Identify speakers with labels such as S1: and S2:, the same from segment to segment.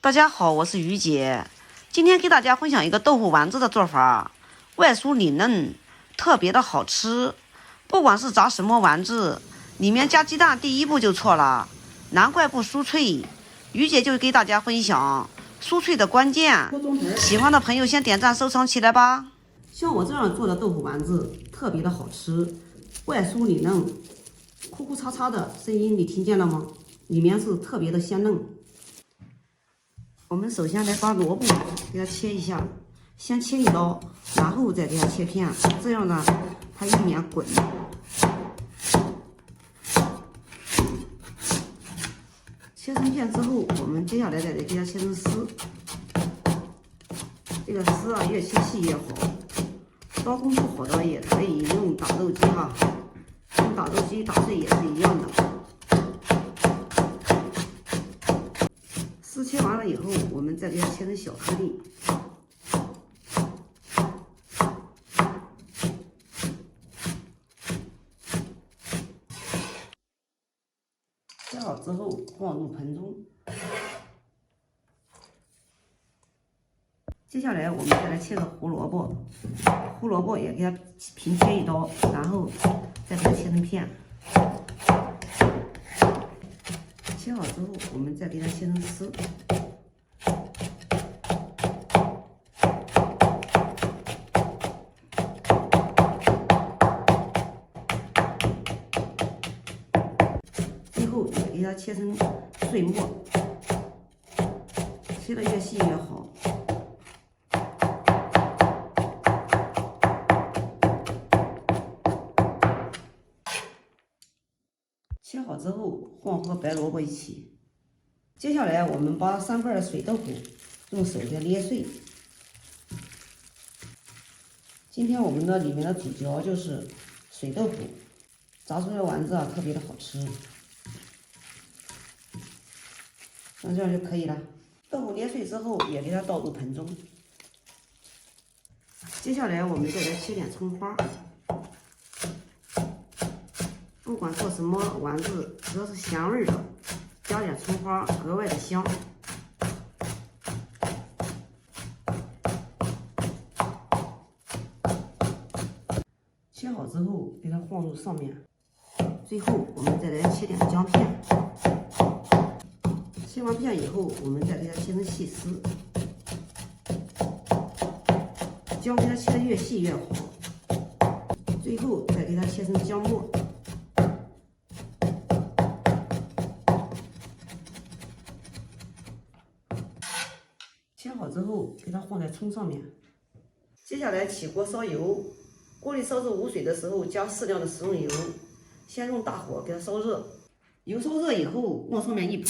S1: 大家好，我是于姐，今天给大家分享一个豆腐丸子的做法，外酥里嫩，特别的好吃。不管是炸什么丸子，里面加鸡蛋第一步就错了，难怪不酥脆。于姐就给大家分享酥脆的关键，喜欢的朋友先点赞收藏起来吧。像我这样做的豆腐丸子特别的好吃，外酥里嫩，哭哭嚓嚓的声音你听见了吗？里面是特别的鲜嫩。我们首先来把萝卜给它切一下，先切一刀，然后再给它切片，这样呢它一面滚。切成片之后，我们接下来再给它切成丝。这个丝啊，越切细越好。刀工不好的也可以用打豆机哈，用打豆机打碎也是一样的。丝切完了以后，我们再给它切成小颗粒。切好之后放入盆中。接下来我们再来切个胡萝卜，胡萝卜也给它平切一刀，然后再给它切成片。切好之后，我们再给它切成丝。最后也给它切成碎末，切的越细越好。切好之后放和白萝卜一起。接下来我们把3瓣水豆腐用手给捏碎。今天我们的里面的主角就是水豆腐，炸出来的丸子啊特别的好吃。像这样就可以了。豆腐捏碎之后也给它倒入盆中。接下来我们再来切点葱花。不管做什么丸子，只要是咸味的，加点葱花格外的香。切好之后给它放入上面。最后我们再来切点姜片。切完片以后，我们再给它切成细丝。姜给它切的越细越好。最后再给它切成姜末。切好之后，给它放在葱上面。接下来起锅烧油，锅里烧至无水的时候，加适量的食用油，先用大火给它烧热。油烧热以后，往上面一泼，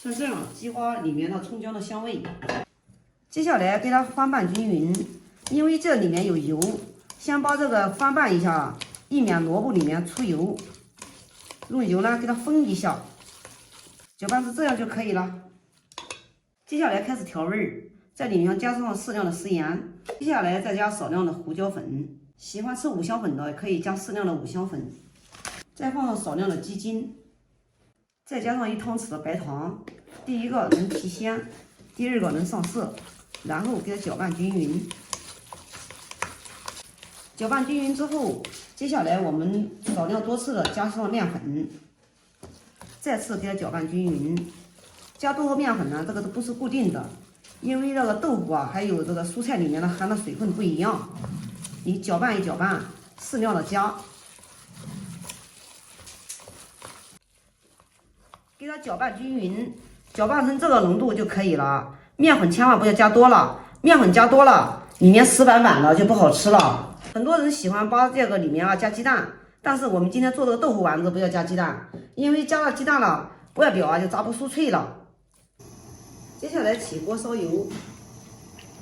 S1: 像这样激发里面的葱姜的香味。接下来给它翻拌均匀，因为这里面有油，先把这个翻拌一下，以免萝卜里面出油。用油呢给它封一下，搅拌至这样就可以了。接下来开始调味儿，在里面加上适量的食盐，接下来再加少量的胡椒粉，喜欢吃五香粉的可以加适量的五香粉，再放上少量的鸡精，再加上1汤匙的白糖，第一个能提鲜，第二个能上色，然后给它搅拌均匀。搅拌均匀之后，接下来我们少量多次的加上面粉，再次给它搅拌均匀。加多少面粉呢？这个都不是固定的，因为这个豆腐啊，还有这个蔬菜里面的含的水分不一样，你搅拌一搅拌，适量的加，给它搅拌均匀，搅拌成这个浓度就可以了。面粉千万不要加多了，面粉加多了，里面死板板的就不好吃了。很多人喜欢把这个里面啊加鸡蛋，但是我们今天做这个豆腐丸子不要加鸡蛋，因为加了鸡蛋了，外表啊就炸不酥脆了。接下来起锅烧油，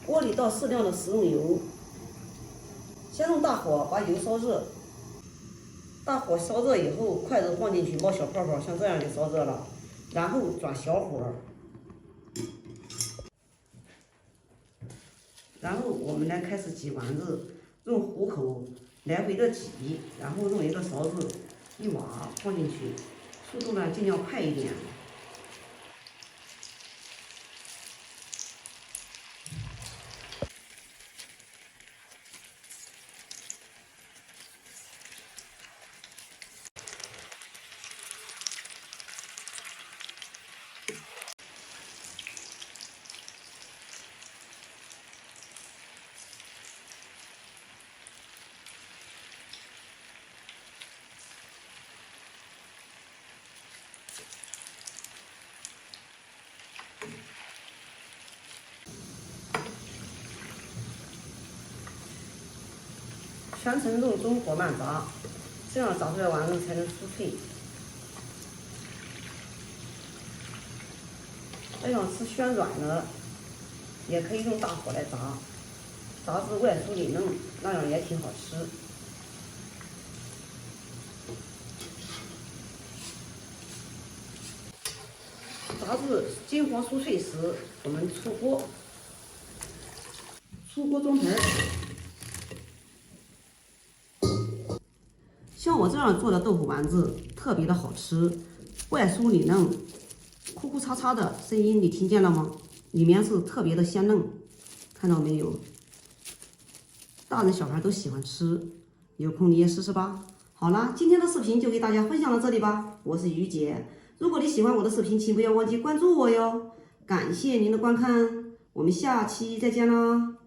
S1: 锅里倒适量的食用油，先用大火把油烧热。大火烧热以后，筷子放进去冒小泡泡，像这样就烧热了，然后转小火，然后我们来开始挤丸子，用虎口来回的挤，然后用一个勺子一挖放进去，速度呢尽量快一点。全程用中火慢炸，这样炸出来丸子才能酥脆。要想吃暄软的，也可以用大火来炸，炸至外酥里嫩，那样也挺好吃。炸至金黄酥脆时，我们出锅，装盘。像我这样做的豆腐丸子特别的好吃，外酥里嫩，哭哭嚓嚓的声音你听见了吗？里面是特别的鲜嫩，看到没有？大人小孩都喜欢吃，有空你也试试吧。好了，今天的视频就给大家分享到这里吧，我是于姐。如果你喜欢我的视频，请不要忘记关注我哟。感谢您的观看，我们下期再见啦。